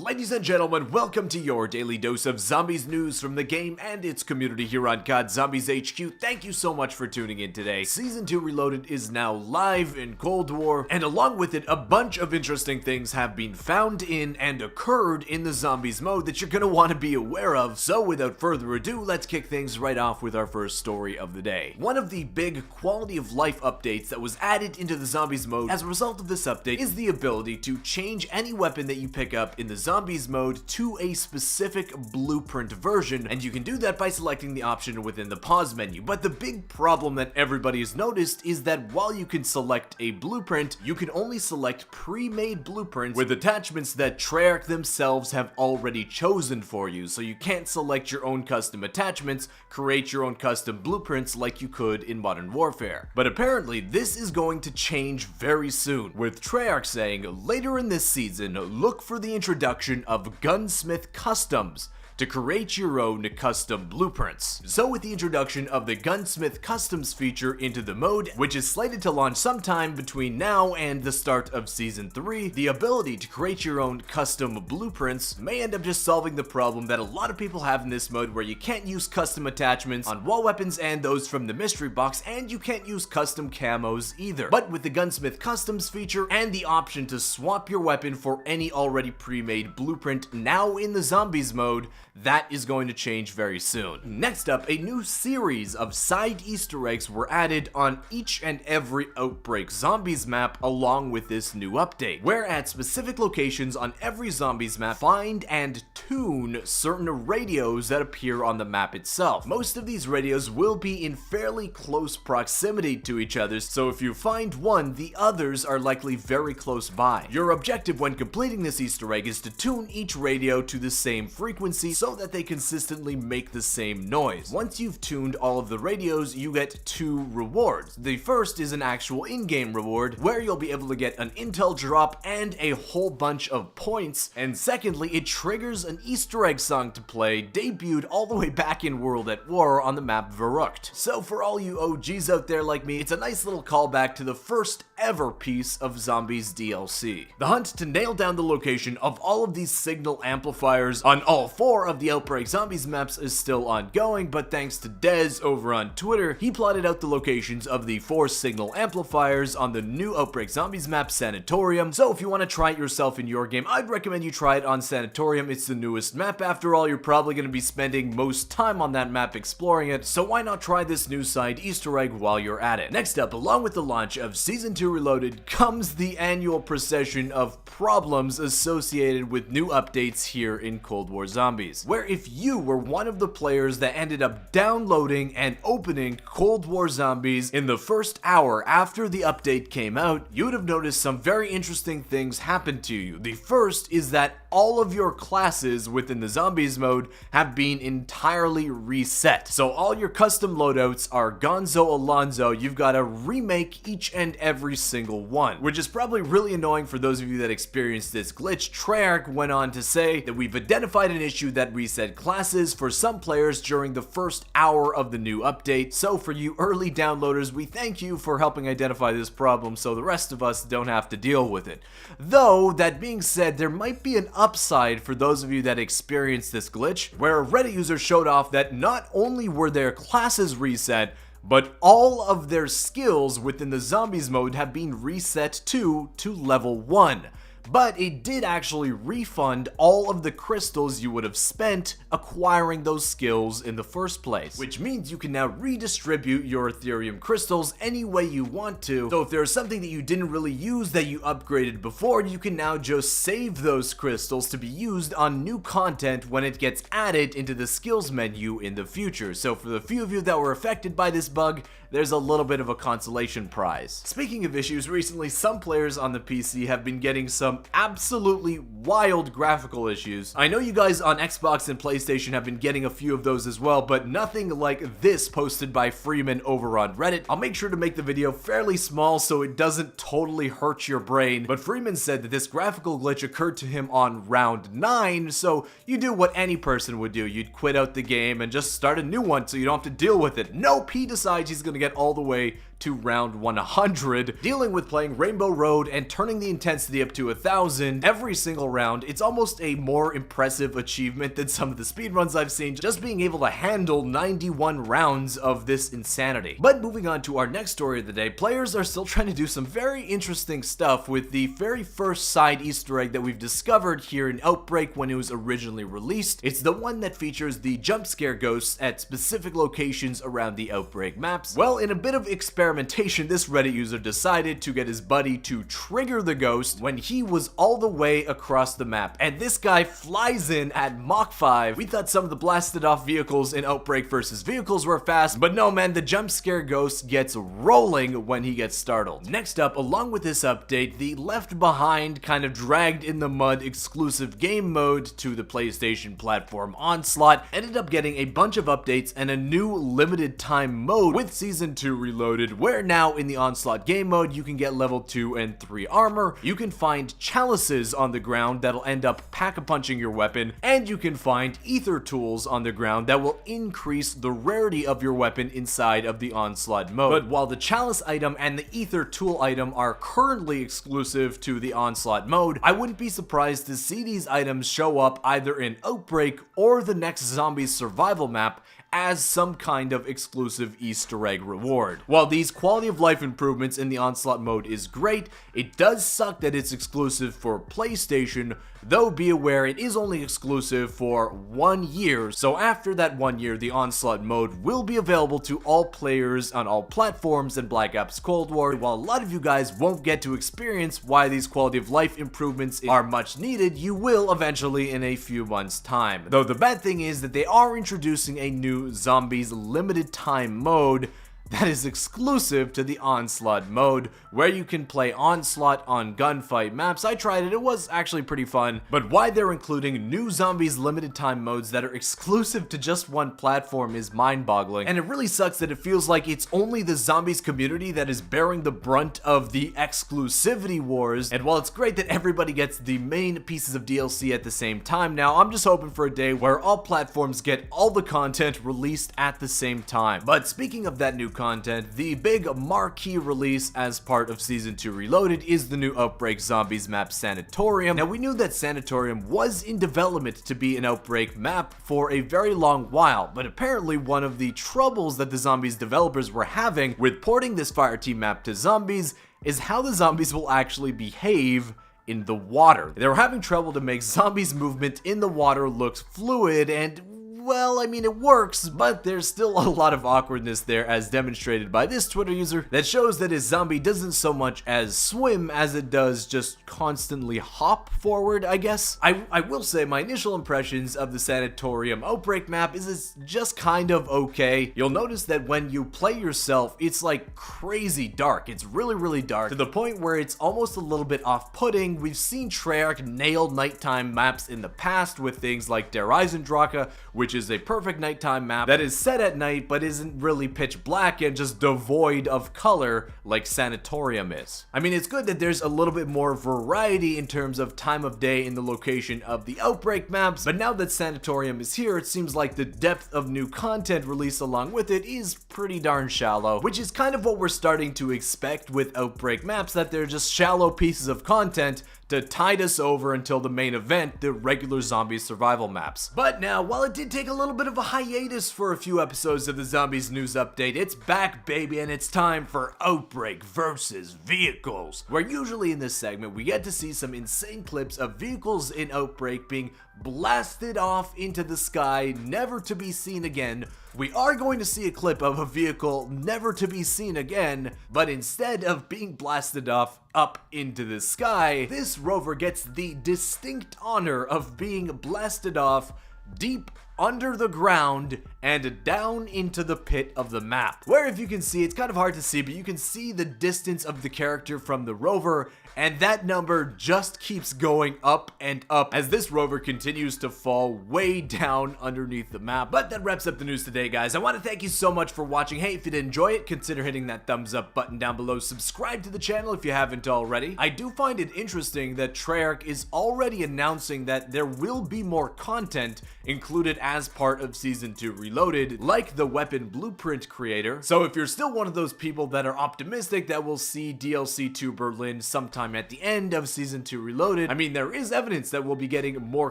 Ladies and gentlemen, welcome to your daily dose of zombies news from the game and its community here on COD Zombies HQ. Thank you so much for tuning in today. Season 2 Reloaded is now live in Cold War, and along with it, a bunch of interesting things have been found in and occurred in the zombies mode that you're gonna want to be aware of. So without further ado, let's kick things right off with our first story of the day. One of the big quality of life updates that was added into the zombies mode as a result of this update is the ability to change any weapon that you pick up in the zombies mode to a specific blueprint version, and you can do that by selecting the option within the pause menu. But the big problem that everybody has noticed is that while you can select a blueprint, you can only select pre-made blueprints with attachments that Treyarch themselves have already chosen for you, so you can't select your own custom attachments, create your own custom blueprints like you could in Modern Warfare. But apparently this is going to change very soon, with Treyarch saying later in this season, look for the introduction of Gunsmith Customs to create your own custom blueprints. So with the introduction of the Gunsmith Customs feature into the mode, which is slated to launch sometime between now and the start of Season 3, the ability to create your own custom blueprints may end up just solving the problem that a lot of people have in this mode, where you can't use custom attachments on wall weapons and those from the mystery box, and you can't use custom camos either. But with the Gunsmith Customs feature and the option to swap your weapon for any already pre-made blueprint now in the zombies mode, that is going to change very soon. Next up, a new series of side Easter eggs were added on each and every Outbreak Zombies map along with this new update, where at specific locations on every Zombies map, find and tune certain radios that appear on the map itself. Most of these radios will be in fairly close proximity to each other, so if you find one, the others are likely very close by. Your objective when completing this Easter egg is to tune each radio to the same frequency so that they consistently make the same noise. Once you've tuned all of the radios, you get two rewards. The first is an actual in-game reward, where you'll be able to get an intel drop and a whole bunch of points, and secondly, it triggers an Easter egg song to play, debuted all the way back in World at War on the map Verrucht. So for all you OGs out there like me, it's a nice little callback to the first ever piece of Zombies DLC. The hunt to nail down the location of all of these signal amplifiers on all four of the Outbreak Zombies maps is still ongoing, but thanks to Dez over on Twitter, he plotted out the locations of the 4 signal amplifiers on the new Outbreak Zombies map, Sanatorium. So if you want to try it yourself in your game, I'd recommend you try it on Sanatorium. It's the newest map. After all, you're probably going to be spending most time on that map exploring it, so why not try this new side Easter egg while you're at it. Next up, along with the launch of Season 2 Reloaded, comes the annual procession of problems associated with new updates here in Cold War Zombies, where if you were one of the players that ended up downloading and opening Cold War Zombies in the first hour after the update came out, you would have noticed some very interesting things happen to you. The first is that all of your classes within the Zombies mode have been entirely reset. So all your custom loadouts are Gonzo Alonzo. You've got to remake each and every single one, which is probably really annoying for those of you that experienced this glitch. Treyarch went on to say that we've identified an issue that reset classes for some players during the first hour of the new update. So for you early downloaders, we thank you for helping identify this problem so the rest of us don't have to deal with it. Though, that being said, there might be an upside for those of you that experienced this glitch, where a Reddit user showed off that not only were their classes reset, but all of their skills within the Zombies mode have been reset to level 1. But it did actually refund all of the crystals you would have spent acquiring those skills in the first place, which means you can now redistribute your Ethereum crystals any way you want to. So if there's something that you didn't really use that you upgraded before, you can now just save those crystals to be used on new content when it gets added into the skills menu in the future. So for the few of you that were affected by this bug, there's a little bit of a consolation prize. Speaking of issues, recently some players on the PC have been getting some absolutely wild graphical issues. I know you guys on Xbox and PlayStation have been getting a few of those as well, but nothing like this posted by Freeman over on Reddit. I'll make sure to make the video fairly small so it doesn't totally hurt your brain, but Freeman said that this graphical glitch occurred to him on round 9, so you do what any person would do. You'd quit out the game and just start a new one so you don't have to deal with it. Nope, he decides he's gonna get all the way to round 100, dealing with playing Rainbow Road and turning the intensity up to 1000 every single round. It's almost a more impressive achievement than some of the speedruns I've seen, just being able to handle 91 rounds of this insanity. But moving on to our next story of the day, players are still trying to do some very interesting stuff with the very first side Easter egg that we've discovered here in Outbreak when it was originally released. It's the one that features the jump scare ghosts at specific locations around the Outbreak maps. Well, in a bit of experimentation, this Reddit user decided to get his buddy to trigger the ghost when he was all the way across the map, and this guy flies in at Mach 5. We thought some of the blasted off vehicles in Outbreak versus vehicles were fast, but no man, the jump scare ghost gets rolling when he gets startled. Next up, along with this update, the Left Behind kind of dragged in the mud exclusive game mode to the PlayStation platform Onslaught ended up getting a bunch of updates and a new limited time mode with Season 2 Reloaded, where now in the Onslaught game mode you can get level 2 and 3 armor, you can find chalices on the ground that'll end up pack-a-punching your weapon, and you can find ether tools on the ground that will increase the rarity of your weapon inside of the Onslaught mode. But while the chalice item and the ether tool item are currently exclusive to the Onslaught mode, I wouldn't be surprised to see these items show up either in Outbreak or the next Zombies survival map as some kind of exclusive Easter egg reward. While these quality of life improvements in the Onslaught mode is great, it does suck that it's exclusive for PlayStation, though be aware it is only exclusive for 1 year, so after that 1 year the Onslaught mode will be available to all players on all platforms in Black Ops Cold War. While a lot of you guys won't get to experience why these quality of life improvements are much needed, you will eventually in a few months' time. Though the bad thing is that they are introducing a new Zombies limited time mode that is exclusive to the Onslaught mode, where you can play Onslaught on gunfight maps. I tried it, it was actually pretty fun, but why they're including new Zombies limited time modes that are exclusive to just one platform is mind-boggling, and it really sucks that it feels like it's only the Zombies community that is bearing the brunt of the exclusivity wars. And while it's great that everybody gets the main pieces of DLC at the same time now, I'm just hoping for a day where all platforms get all the content released at the same time. But speaking of that new content, the big marquee release as part of Season 2 Reloaded is the new Outbreak Zombies map Sanatorium. Now, we knew that Sanatorium was in development to be an Outbreak map for a very long while, but apparently one of the troubles that the Zombies developers were having with porting this Fireteam map to Zombies is how the zombies will actually behave in the water. They were having trouble to make zombies' movement in the water look fluid, and well, I mean, it works, but there's still a lot of awkwardness there, as demonstrated by this Twitter user, that shows that his zombie doesn't so much as swim as it does just constantly hop forward, I guess. I will say my initial impressions of the Sanatorium Outbreak map is it's just kind of okay. You'll notice that when you play yourself, it's like crazy dark. It's really dark, to the point where it's almost a little bit off-putting. We've seen Treyarch nail nighttime maps in the past with things like Der Eisendrache, which is a perfect nighttime map that is set at night but isn't really pitch black and just devoid of color like Sanatorium is. I mean, it's good that there's a little bit more variety in terms of time of day in the location of the Outbreak maps, but now that Sanatorium is here, it seems like the depth of new content released along with it is pretty darn shallow, which is kind of what we're starting to expect with Outbreak maps, that they're just shallow pieces of content to tide us over until the main event, the regular zombie survival maps. But now, while it did take a little bit of a hiatus for a few episodes of the Zombies news update, it's back, baby, and it's time for Outbreak versus Vehicles, where usually in this segment we get to see some insane clips of vehicles in Outbreak being blasted off into the sky, never to be seen again. We are going to see a clip of a vehicle never to be seen again, but instead of being blasted off up into the sky, this rover gets the distinct honor of being blasted off deep under the ground and down into the pit of the map, where, if you can see, it's kind of hard to see, but you can see the distance of the character from the rover, and that number just keeps going up and up as this rover continues to fall way down underneath the map. But that wraps up the news today, guys. I want to thank you so much for watching. Hey, if you did enjoy it, consider hitting that thumbs up button down below. Subscribe to the channel if you haven't already. I do find it interesting that Treyarch is already announcing that there will be more content included as part of Season 2 Reloaded, like the weapon blueprint creator. So if you're still one of those people that are optimistic that we'll see DLC 2 Berlin sometime at the end of Season 2 Reloaded, I mean, there is evidence that we'll be getting more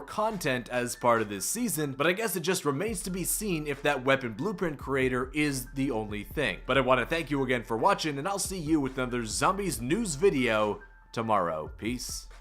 content as part of this season, but I guess it just remains to be seen if that weapon blueprint creator is the only thing. But I want to thank you again for watching, and I'll see you with another Zombies news video tomorrow. Peace.